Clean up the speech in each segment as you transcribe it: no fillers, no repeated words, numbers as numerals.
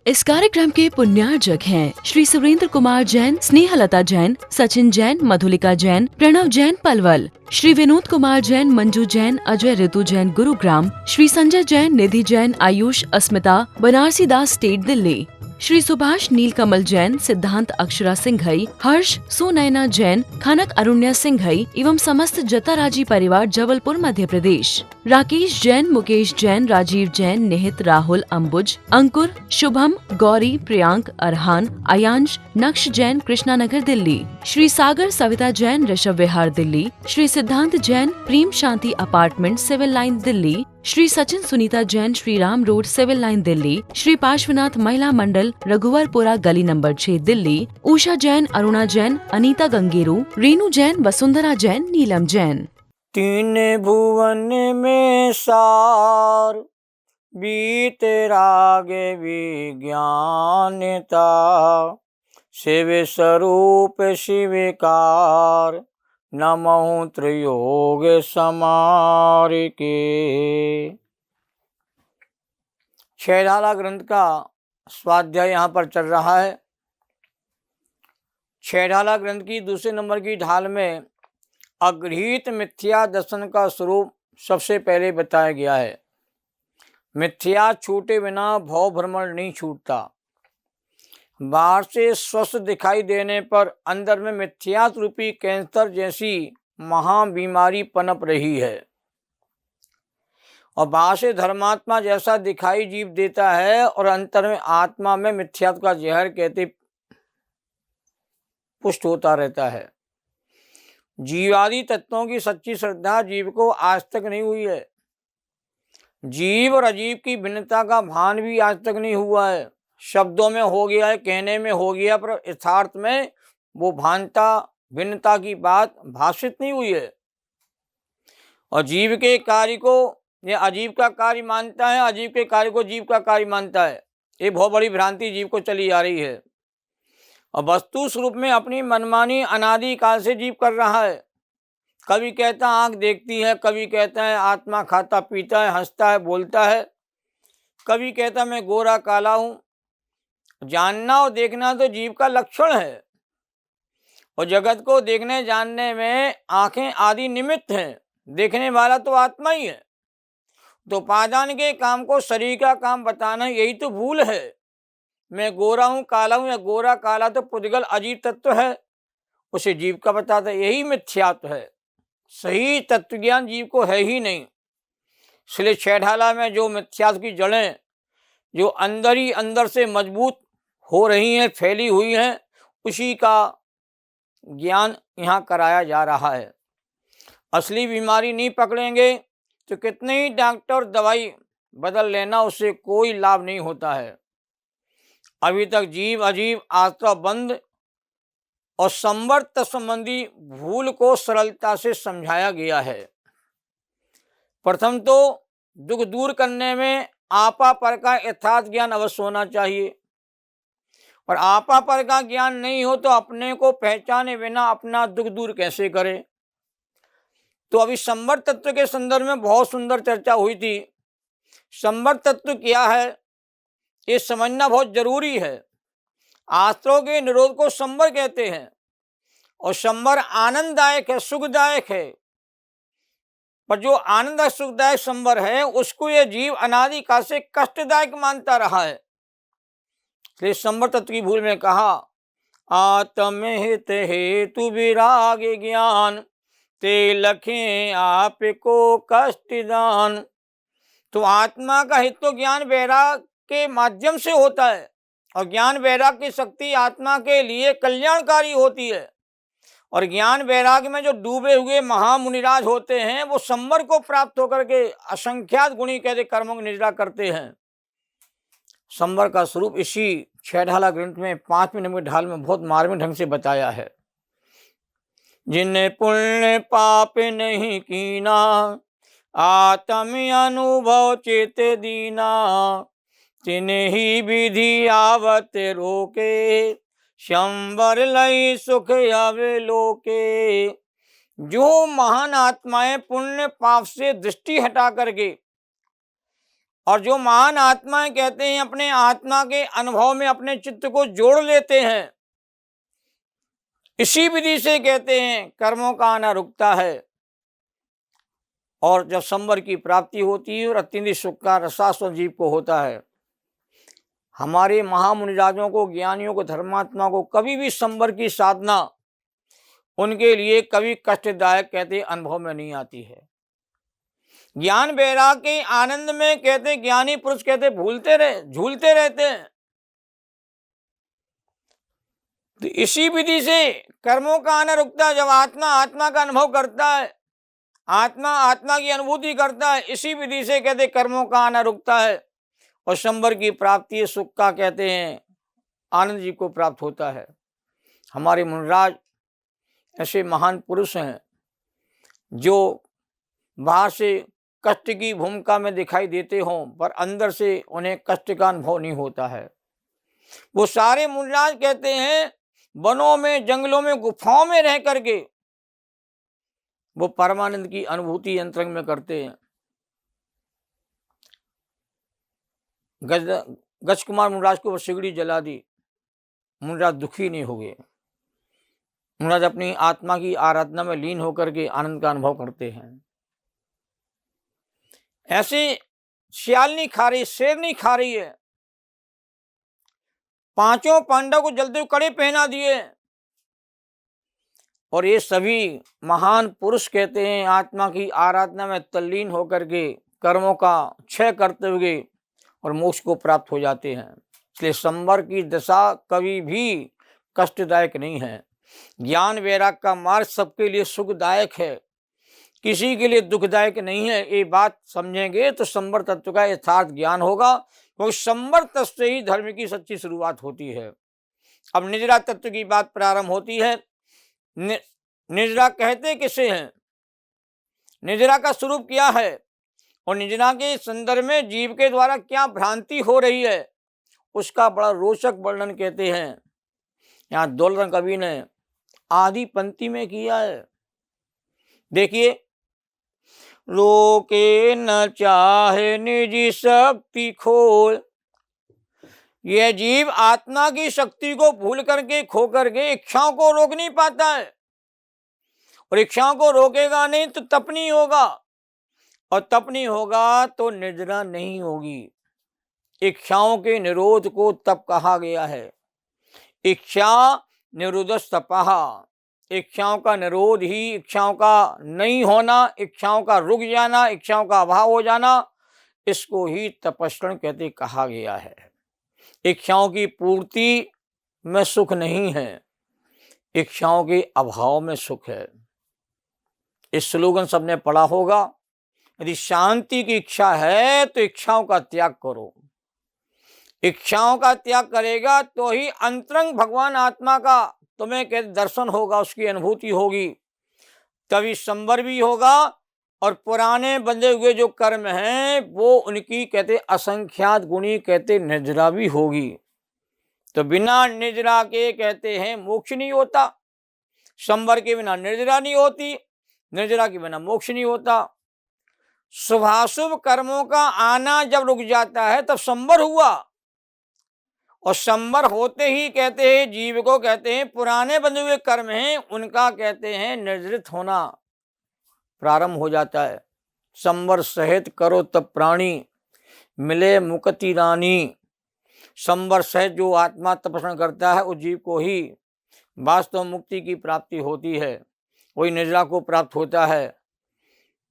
इस कार्यक्रम के पुण्यार्जक हैं श्री सुरेंद्र कुमार जैन, स्नेहलता जैन, सचिन जैन, मधुलिका जैन, प्रणव जैन पलवल, श्री विनोद कुमार जैन, मंजू जैन, अजय ऋतु जैन गुरुग्राम, श्री संजय जैन, निधि जैन, आयुष, अस्मिता, बनारसी दास स्टेट दिल्ली, श्री सुभाष नीलकमल जैन, सिद्धांत अक्षरा सिंघई, हर्ष सुनैना जैन, खनक अरुण्या सिंघई एवं समस्त जताराजी परिवार जबलपुर मध्य प्रदेश। राकेश जैन, मुकेश जैन, राजीव जैन, निहित, राहुल, अंबुज, अंकुर, शुभम, गौरी, प्रियांक, अरहान, अयांश, नक्श जैन, कृष्णानगर दिल्ली, श्री सागर सविता जैन, ऋषभ विहार Delhi, Shri Siddhant Jain, Prem Shanti apartment, Civil Line Delhi, Shri Sachin Sunita Jain, Shri Ram road, Civil Line Delhi, Shri Parshvanath Mahila Mandal, Raghuvarpura गली नंबर 6 दिल्ली, उषा जैन, अरुणा जैन, अनीता गंगेरू, रेणु जैन, वसुंधरा जैन, नीलम जैन। तीन भुवन में सार बीत राग विज्ञानता, शिव स्वरूप शिवकार, नमः त्रियोग समार के। छहढाला ग्रंथ का स्वाध्याय यहाँ पर चल रहा है। छहढाला ग्रंथ की दूसरे नंबर की ढाल में अगृहीत मिथ्या दर्शन का स्वरूप सबसे पहले बताया गया है। मिथ्या छूटे बिना भव भ्रमण नहीं छूटता। बाहर से स्वस्थ दिखाई देने पर अंदर में मिथ्यात्व रूपी कैंसर जैसी महा बीमारी पनप रही है और बाहर से धर्मात्मा जैसा दिखाई जीव देता है और अंतर में आत्मा में मिथ्यात्व का जहर कहते पुष्ट होता रहता है। जीवादि तत्वों की सच्ची श्रद्धा जीव को आज तक नहीं हुई है। जीव और अजीव की भिन्नता का भान भी आज तक नहीं हुआ है। शब्दों में हो गया है, कहने में हो गया, पर यथार्थ में वो भानता भिन्नता की बात भाषित नहीं हुई है। और जीव के कार्य को ये अजीव का कार्य मानता है, अजीव के कार्य को जीव का कार्य मानता है। ये बहुत बड़ी भ्रांति जीव को चली आ रही है और वस्तु स्वरूप में अपनी मनमानी अनादि काल से जीव कर रहा है। कभी कहता है आँख देखती है, कभी कहता है आत्मा खाता पीता है, हंसता है, बोलता है, कभी कहता मैं गोरा काला हूँ। जानना और देखना तो जीव का लक्षण है और जगत को देखने जानने में आंखें आदि निमित्त हैं। देखने वाला तो आत्मा ही है। तो पादान के काम को शरीर का काम बताना यही तो भूल है। मैं गोरा हूँ काला हूँ या गोरा काला तो पुद्गल अजीव तत्व है, उसे जीव का बताता है, यही मिथ्यात्व है। सही तत्व ज्ञान जीव को है ही नहीं। इसलिए छहढाला में जो मिथ्यात्व की जड़ें जो अंदर ही अंदर से मजबूत हो रही हैं, फैली हुई हैं, उसी का ज्ञान यहाँ कराया जा रहा है। असली बीमारी नहीं पकड़ेंगे तो कितने ही डॉक्टर दवाई बदल लेना, उससे कोई लाभ नहीं होता है। अभी तक जीव अजीव आत्मा बंद और संवर्त संबंधी भूल को सरलता से समझाया गया है। प्रथम तो दुख दूर करने में आपा पर का यथार्थ ज्ञान अवश्य होना चाहिए और आपा पर का ज्ञान नहीं हो तो अपने को पहचाने बिना अपना दुख दूर कैसे करें। तो अभी संवर्त तत्व के संदर्भ में बहुत सुंदर चर्चा हुई थी। संवर्त तत्व क्या है ये समझना बहुत जरूरी है। आश्रयों के निरोध को संवर कहते हैं और संवर आनंददायक है, सुखदायक है। पर जो आनंद सुखदायक संवर है उसको ये जीव अनादि काल से कष्टदायक मानता रहा है। इसलिए संवर तत्व की भूल में कहा आत्महित हेतु विराग ज्ञान, ते लखे आपको कष्ट दान। तो आत्मा का हित तो ज्ञान वैराग के माध्यम से होता है और ज्ञान वैराग की शक्ति आत्मा के लिए कल्याणकारी होती है। और ज्ञान वैराग में जो डूबे हुए महामुनिराज होते हैं वो संवर को प्राप्त होकर के असंख्यात गुणी कहते कर्मों की निद्रा करते हैं। संवर का स्वरूप इसी छहढाला ग्रंथ में 5वें नंबर की ढाल में बहुत मार्मिक ढंग से बताया है। जिन्हें पुण्य पाप नहीं कीना, आत्म अनुभव चेत दीना, तिन्हें ही विधि आवत रोके, संवर लई सुख अवलोके। जो महान आत्माएं पुण्य पाप से दृष्टि हटा करके और जो महान आत्माएं कहते हैं अपने आत्मा के अनुभव में अपने चित्त को जोड़ लेते हैं, इसी विधि से कहते हैं कर्मों का आना रुकता है और जब संवर की प्राप्ति होती है और अत्यंत सुख का रसास्वाद जीव को होता है। हमारे महामुनिराजों को, ज्ञानियों को, धर्मात्मा को कभी भी संवर की साधना उनके लिए कभी कष्टदायक कहते अनुभव में नहीं आती है। ज्ञान वैराग के आनंद में कहते ज्ञानी पुरुष कहते झूलते रहते हैं। तो इसी विधि से कर्मों का आना रुकता है। जब आत्मा आत्मा का अनुभव करता है, आत्मा आत्मा की अनुभूति करता है, इसी विधि से कहते कर्मों का आना रुकता है और संवर की प्राप्ति सुख का कहते हैं आनंद जी को प्राप्त होता है। हमारे मुनिराज ऐसे महान पुरुष हैं जो बाहर से कष्ट की भूमिका में दिखाई देते हों पर अंदर से उन्हें कष्ट का अनुभव नहीं होता है। वो सारे मुनिराज कहते हैं वनों में, जंगलों में, गुफाओं में रह करके वो परमानंद की अनुभूति अंतरंग में करते हैं। गज कुमार मुनिराज को वो सिगड़ी जला दी, मुनिराज दुखी नहीं हो गए। मुनिराज अपनी आत्मा की आराधना में लीन होकर के आनंद का अनुभव करते हैं। ऐसे सियाल नहीं खा रही, शेर नहीं खा रही है। पांचों पांडव को जलते हुए कड़े पहना दिए और ये सभी महान पुरुष कहते हैं आत्मा की आराधना में तल्लीन होकर के कर्मों का क्षय करते हुए और मोक्ष को प्राप्त हो जाते हैं। इसलिए संवर की दशा कभी भी कष्टदायक नहीं है। ज्ञान वैराग का मार्ग सबके लिए सुखदायक है, किसी के लिए दुखदायक नहीं है। ये बात समझेंगे तो संवर तत्व का यथार्थ ज्ञान होगा, क्योंकि संवर तत्व से ही धर्म की सच्ची शुरुआत होती है। अब निजरा तत्व की बात प्रारंभ होती है। निजरा कहते किसे हैं, निजरा का स्वरूप क्या है और निजरा के संदर्भ में जीव के द्वारा क्या भ्रांति हो रही है, उसका बड़ा रोचक वर्णन कहते हैं यहाँ दौलत कवि ने आदि पंक्ति में किया है। देखिए, लोके न चाहे निजी शक्ति खोल, यह जीव आत्मा की शक्ति को भूल करके, खो करके इच्छाओं को रोक नहीं पाता है और इच्छाओं को रोकेगा नहीं तो तप नहीं होगा और तप नहीं होगा तो निद्रा नहीं होगी। इच्छाओं के निरोध को तप कहा गया है। इच्छा निरोधस तपः, इच्छाओं का निरोध ही, इच्छाओं का नहीं होना, इच्छाओं का रुक जाना, इच्छाओं का अभाव हो जाना, इसको ही तपस्रण कहते कहा गया है। इच्छाओं की पूर्ति में सुख नहीं है, इच्छाओं के अभाव में सुख है। इस स्लोगन सबने पढ़ा होगा, यदि शांति की इच्छा है तो इच्छाओं का त्याग करो। इच्छाओं का त्याग करेगा तो ही अंतरंग भगवान आत्मा का तुम्हें कहते दर्शन होगा, उसकी अनुभूति होगी, तभी संवर भी होगा और पुराने बंधे हुए जो कर्म हैं वो उनकी कहते असंख्यात गुणी कहते निद्रा भी होगी। तो बिना निद्रा के कहते हैं मोक्ष नहीं होता, संवर के बिना निद्रा नहीं होती, निद्रा के बिना मोक्ष नहीं होता। शुभाशुभ कर्मों का आना जब रुक जाता है तब संवर हुआ और संवर होते ही कहते हैं जीव को कहते हैं पुराने बंधे हुए कर्म हैं उनका कहते हैं निर्जरित होना प्रारंभ हो जाता है। संवर सहित करो तब प्राणी मिले मुक्ति रानी। संवर सहित जो आत्मा तपस्या करता है उस जीव को ही वास्तव मुक्ति की प्राप्ति होती है, वही निद्रा को प्राप्त होता है।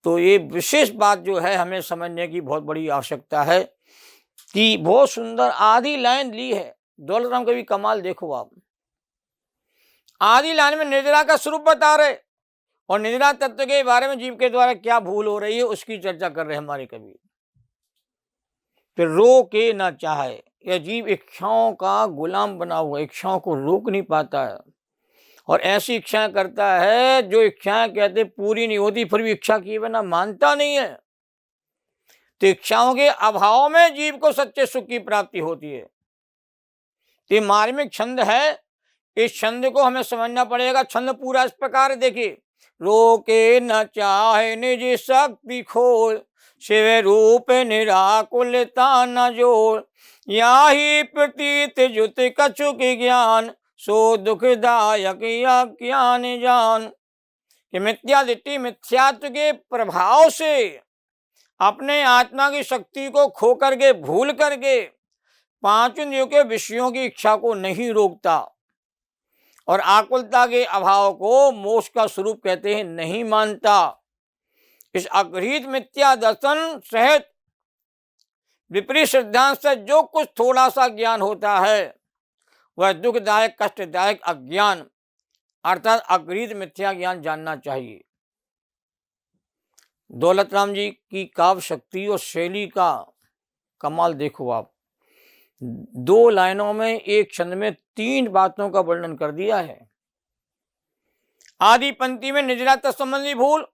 तो ये विशेष बात जो है हमें समझने की बहुत बड़ी आवश्यकता है कि बहुत सुंदर आधी लाइन ली है दौलत राम का भी कमाल देखो आप। आधी लाइन में निद्रा का स्वरूप बता रहे और निद्रा तत्व के बारे में जीव के द्वारा क्या भूल हो रही है उसकी चर्चा कर रहे हमारे कवि। फिर रो के ना चाहे, यह जीव इच्छाओं का गुलाम बना हुआ, इच्छाओं को रोक नहीं पाता है और ऐसी इच्छाएं करता है जो इच्छाएं कहते पूरी नहीं होती, फिर भी इच्छा किए बिना मानता नहीं है। तो इच्छाओं के अभाव में जीव को सच्चे सुख की प्राप्ति होती है। ये मार्मिक छंद है, इस छंद को हमें समझना पड़ेगा। छंद पूरा इस प्रकार देखिए, रोके न चाहे निज शक्ति खोल, शिव रूप निराकुलता न जोड़, याही प्रतीत जुत कछुक ज्ञान, सो दुखदायक अज्ञान जान। कि मिथ्या दृष्टि, मिथ्यात्व के प्रभाव से अपने आत्मा की शक्ति को खो करके, भूल करके पांच इंद्रियों के विषयों की इच्छा को नहीं रोकता और आकुलता के अभाव को मोक्ष का स्वरूप कहते हैं नहीं मानता। इस अगृहीत मिथ्या दर्शन सहित विपरीत सिद्धांत से जो कुछ थोड़ा सा ज्ञान होता है वह दुखदायक, कष्टदायक अज्ञान अर्थात अगृहीत मिथ्या ज्ञान जानना चाहिए। दौलत राम जी की काव्य शक्ति और शैली का कमाल देखो आप। 2 लाइनों में, एक छंद में 3 बातों का वर्णन कर दिया है। आदि पंक्ति में निजरा तत्संबंधी भूल,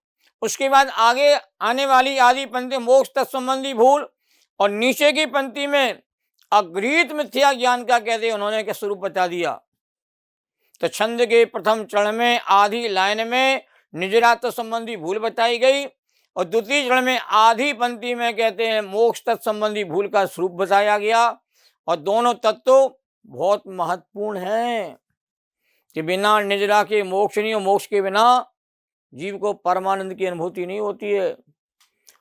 उसके बाद आगे आने वाली आदि पंक्ति मोक्ष तत्संबंधी भूल, और नीचे की पंक्ति में अगृहीत मिथ्या ज्ञान का कहते उन्होंने क्या स्वरूप बता दिया। तो छंद के प्रथम चरण में आधी लाइन में निजरा तत्संबंधी भूल बताई गई और द्वितीय चरण में आधी पंक्ति में कहते हैं मोक्ष तत्संबंधी भूल का स्वरूप बताया गया। और दोनों तत्व बहुत महत्वपूर्ण हैं कि बिना निजरा के मोक्ष नहीं, और मोक्ष के बिना जीव को परमानंद की अनुभूति नहीं होती है।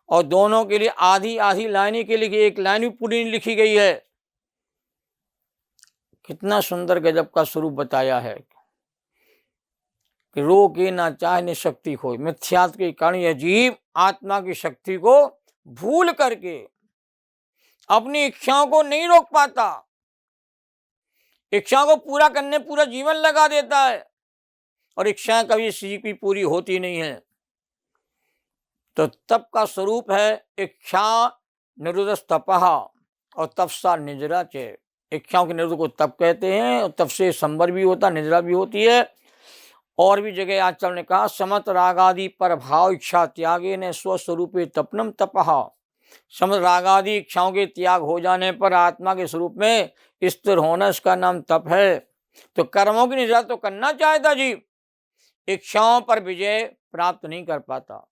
और दोनों के लिए आधी आधी लाइन के लिए एक लाइन भी पूरी नहीं लिखी गई है। कितना सुंदर गजब का स्वरूप बताया है कि रोके ना चाहे न शक्ति खोए। मिथ्यात्व के कारण यह जीव आत्मा की शक्ति को भूल करके अपनी इच्छाओं को नहीं रोक पाता, इच्छाओं को पूरा करने पूरा जीवन लगा देता है और इच्छाएं कभी किसी की पूरी होती नहीं है। तो तप का स्वरूप है इच्छा निरोध तपः और तपसा निजरा च। इच्छाओं के निरोध को तप कहते हैं और तप से संवर भी होता, निजरा भी होती है। और भी जगह आचार्य ने कहा समत रागादि पर भाव इच्छा त्यागे ने स्वस्वरूपे तपनम तपः। समत रागादि इच्छाओं के त्याग हो जाने पर आत्मा के स्वरूप में स्थिर होना, इसका नाम तप है। तो कर्मों की निजरा तो करना चाहता जीव, इच्छाओं पर विजय प्राप्त नहीं कर पाता,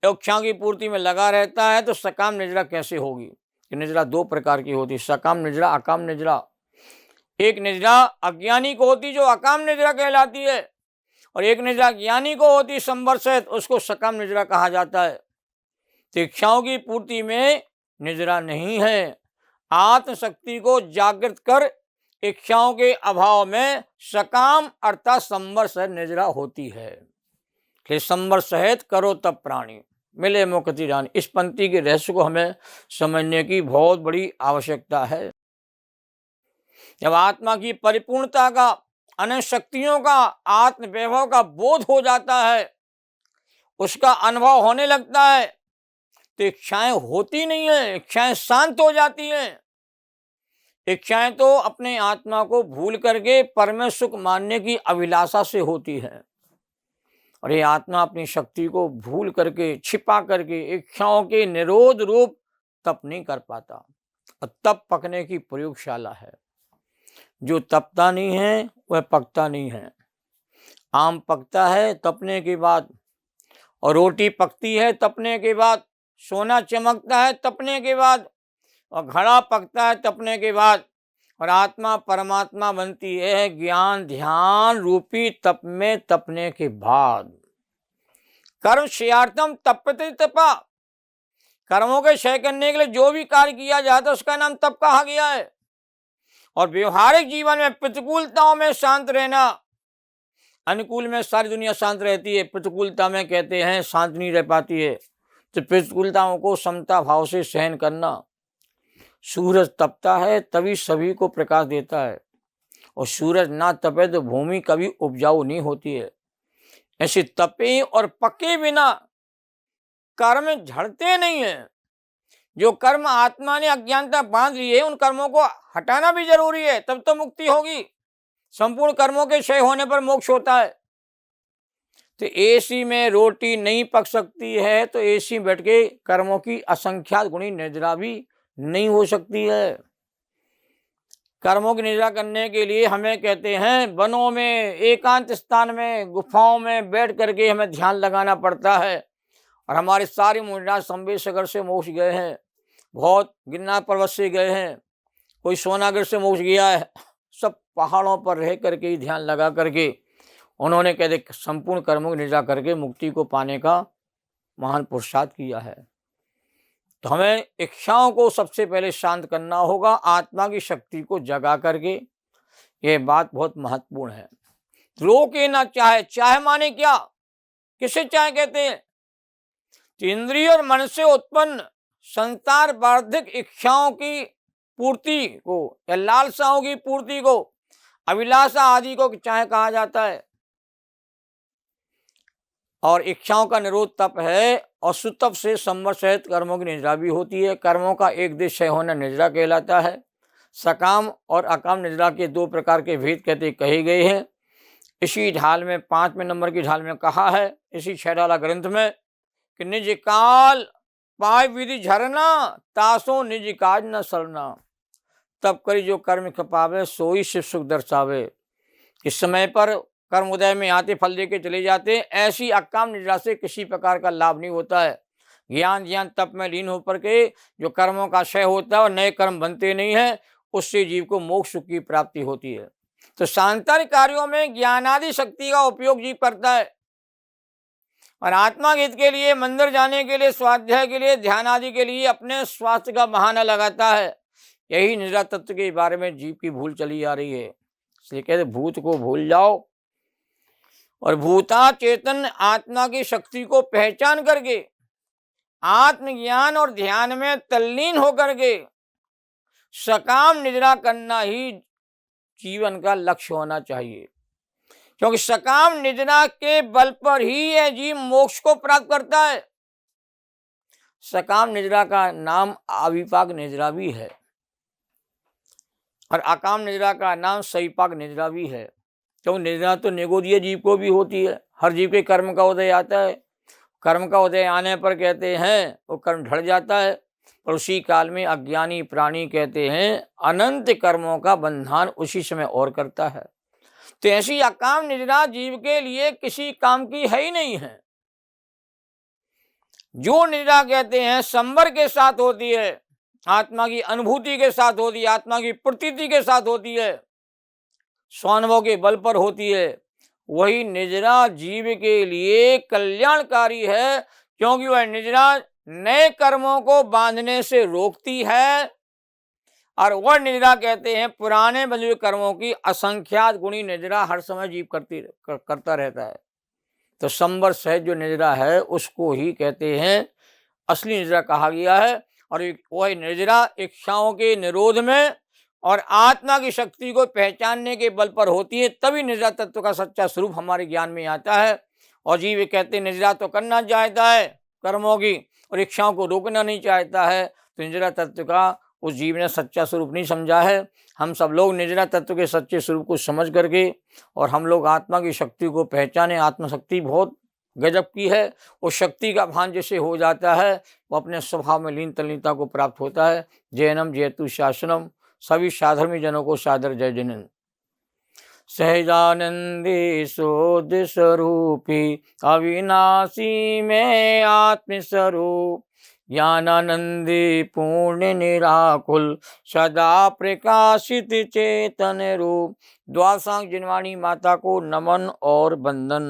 इच्छाओं की पूर्ति में लगा रहता है। तो सकाम निजरा कैसे होगी? निजरा 2 प्रकार की होती है, सकाम निजरा, अकाम निजरा। एक निजरा अज्ञानी को होती जो अकाम निजरा कहलाती है, और एक निजरा ज्ञानी को होती संवर्षित, उसको सकाम निजरा कहा जाता है। तो इच्छाओं की पूर्ति में निजरा नहीं है। आत्मशक्ति को जागृत कर इच्छाओं के अभाव में सकाम अर्थात संवर्षित निजरा होती है। संवर्षित करो तब प्राणी मिले मुक्ति रानी। इस पंक्ति के रहस्य को हमें समझने की बहुत बड़ी आवश्यकता है। जब आत्मा की परिपूर्णता का, अनंत शक्तियों का, आत्म वैभव का बोध हो जाता है, उसका अनुभव होने लगता है, तो इच्छाएं होती नहीं है, इच्छाएं शांत हो जाती हैं। इच्छाएं तो अपने आत्मा को भूल करके परमेश्वर सुख मानने की अभिलाषा से होती है, और ये आत्मा अपनी शक्ति को भूल करके, छिपा करके इच्छाओं के निरोध रूप तप नहीं कर पाता। और तप पकने की प्रयोगशाला है। जो तपता नहीं है वह पकता नहीं है। आम पकता है तपने के बाद, और रोटी पकती है तपने के बाद, सोना चमकता है तपने के बाद, और घड़ा पकता है तपने के बाद, और आत्मा परमात्मा बनती है ज्ञान ध्यान रूपी तप में तपने के बाद। कर्म क्षयार्थम तप्यते तपा। कर्मों के क्षय करने के लिए जो भी कार्य किया जाता है उसका नाम तप कहा गया है। और व्यवहारिक जीवन में प्रतिकूलताओं में शांत रहना, अनुकूल में सारी दुनिया शांत रहती है, प्रतिकूलता में कहते हैं शांत नहीं रह पाती है। तो प्रतिकूलताओं को समता भाव से सहन करना। सूरज तपता है तभी सभी को प्रकाश देता है, और सूरज ना तपे तो भूमि कभी उपजाऊ नहीं होती है। ऐसे तपे और पके बिना कर्म झड़ते नहीं है। जो कर्म आत्मा ने अज्ञानता बांध ली है उन कर्मों को हटाना भी जरूरी है, तब तो मुक्ति होगी। संपूर्ण कर्मों के क्षय होने पर मोक्ष होता है। तो एसी में रोटी नहीं पक सकती है तो एसी में बैठ के कर्मों की असंख्यात गुणी निद्रा भी नहीं हो सकती है। कर्मों की निद्रा करने के लिए हमें कहते हैं वनों में, एकांत स्थान में, गुफाओं में बैठ करके हमें ध्यान लगाना पड़ता है, और हमारे सारे मुनिराज संवेद सागर से मोक्ष गए हैं, बहुत गिरनार पर्वत से गए हैं, कोई सोनागिर से मोक्ष गया है। सब पहाड़ों पर रह करके ही ध्यान लगा करके उन्होंने कहते संपूर्ण कर्मों की निद्रा करके मुक्ति को पाने का महान पुरुषार्थ किया है। तो हमें इच्छाओं को सबसे पहले शांत करना होगा, आत्मा की शक्ति को जगा करके। ये बात बहुत महत्वपूर्ण है। रोके ना चाहे, चाहे माने क्या, किसे चाहे कहते हैं? तो इंद्रिय और मन से उत्पन्न संसार बार्धिक इच्छाओं की पूर्ति को या लालसाओं की पूर्ति को, अभिलाषा आदि को चाहे कहा जाता है। और इच्छाओं का निरोध तप है, और सुतप से संवर सहित कर्मों की निद्रा भी होती है। कर्मों का एक दिशा होना निद्रा कहलाता है। सकाम और अकाम निद्रा के दो प्रकार के भेद कहते कहे गए हैं। इसी ढाल में 5वें नंबर की ढाल में कहा है, इसी 6 ढाला ग्रंथ में, कि निज काल पाय विधि झरना, तासो निज काज न सरना। तब करी जो कर्म खपावे, सोई शिव सुख दर्शावे। इस समय पर कर्म उदय में आते फल देके चले जाते। ऐसी अकाम निद्रा से किसी प्रकार का लाभ नहीं होता है। ज्ञान ज्ञान तप में लीन होकर के जो कर्मों का क्षय होता है और नए कर्म बनते नहीं है, उससे जीव को मोक्ष सुख की प्राप्ति होती है। तो सांसारिक कार्यों में ज्ञानादि शक्ति का उपयोग जीव करता है, और आत्मा हित के लिए, मंदिर जाने के लिए, स्वाध्याय के लिए, ध्यान आदि के लिए अपने स्वास्थ्य का बहाना लगाता है। यही निद्रा तत्व के बारे में जीव की भूल चली आ रही है। इसलिए कहते भूत को भूल जाओ और भूता चेतन आत्मा की शक्ति को पहचान करके आत्मज्ञान और ध्यान में तल्लीन होकर के सकाम निद्रा करना ही जीवन का लक्ष्य होना चाहिए। क्योंकि सकाम निद्रा के बल पर ही यह जीव मोक्ष को प्राप्त करता है। सकाम निद्रा का नाम अविपाक निद्रा भी है, और अकाम निद्रा का नाम सविपाक निद्रा भी है। क्योंकि निद्रा तो निगोदीय जीव को भी होती है। हर जीव के कर्म का उदय आता है। कर्म का उदय आने पर कहते हैं वो कर्म ढल जाता है, और उसी काल में अज्ञानी प्राणी कहते हैं अनंत कर्मों का बंधन उसी समय और करता है। तो ऐसी अकाम निद्रा जीव के लिए किसी काम की है ही नहीं है। जो निद्रा कहते हैं संवर के साथ होती है, आत्मा की अनुभूति के साथ होती है, आत्मा की प्रतीति के साथ होती है, स्वानुभव के बल पर होती है, वही निद्रा जीव के लिए कल्याणकारी है। क्योंकि वह निद्रा नए कर्मों को बांधने से रोकती है, और वह निद्रा कहते हैं पुराने बंधे हुए कर्मों की असंख्यात गुणी निद्रा हर समय जीव करता रहता है। तो संवर सहित जो निद्रा है उसको ही कहते हैं असली निद्रा कहा गया है। और वह निद्रा इच्छाओं के निरोध में और आत्मा की शक्ति को पहचानने के बल पर होती है। तभी निद्रा तत्व का सच्चा स्वरूप हमारे ज्ञान में आता है। और जीव कहते हैं निद्रा तो करना चाहता है कर्मों की, और इच्छाओं को रोकना नहीं चाहता है। तो निद्रा तत्व का उस जीव ने सच्चा स्वरूप नहीं समझा है। हम सब लोग निद्रा तत्व के सच्चे स्वरूप को समझ करके, और हम लोग आत्मा की शक्ति को पहचाने। आत्मशक्ति बहुत गजब की है। उस शक्ति का भान जैसे हो जाता है, वो अपने स्वभाव में लीन तल्लीनता को प्राप्त होता है। जैनम जयतु शासनम, सभी साधर्मी जनों को सादर जय जनन। सहजानंदी शोध स्वरूपी अविनाशी में आत्मस्वरूप, ज्ञानानंदी पूर्ण निराकुल सदा प्रकाशित चेतन रूप। द्वादशांग जिनवाणी माता को नमन और वंदन।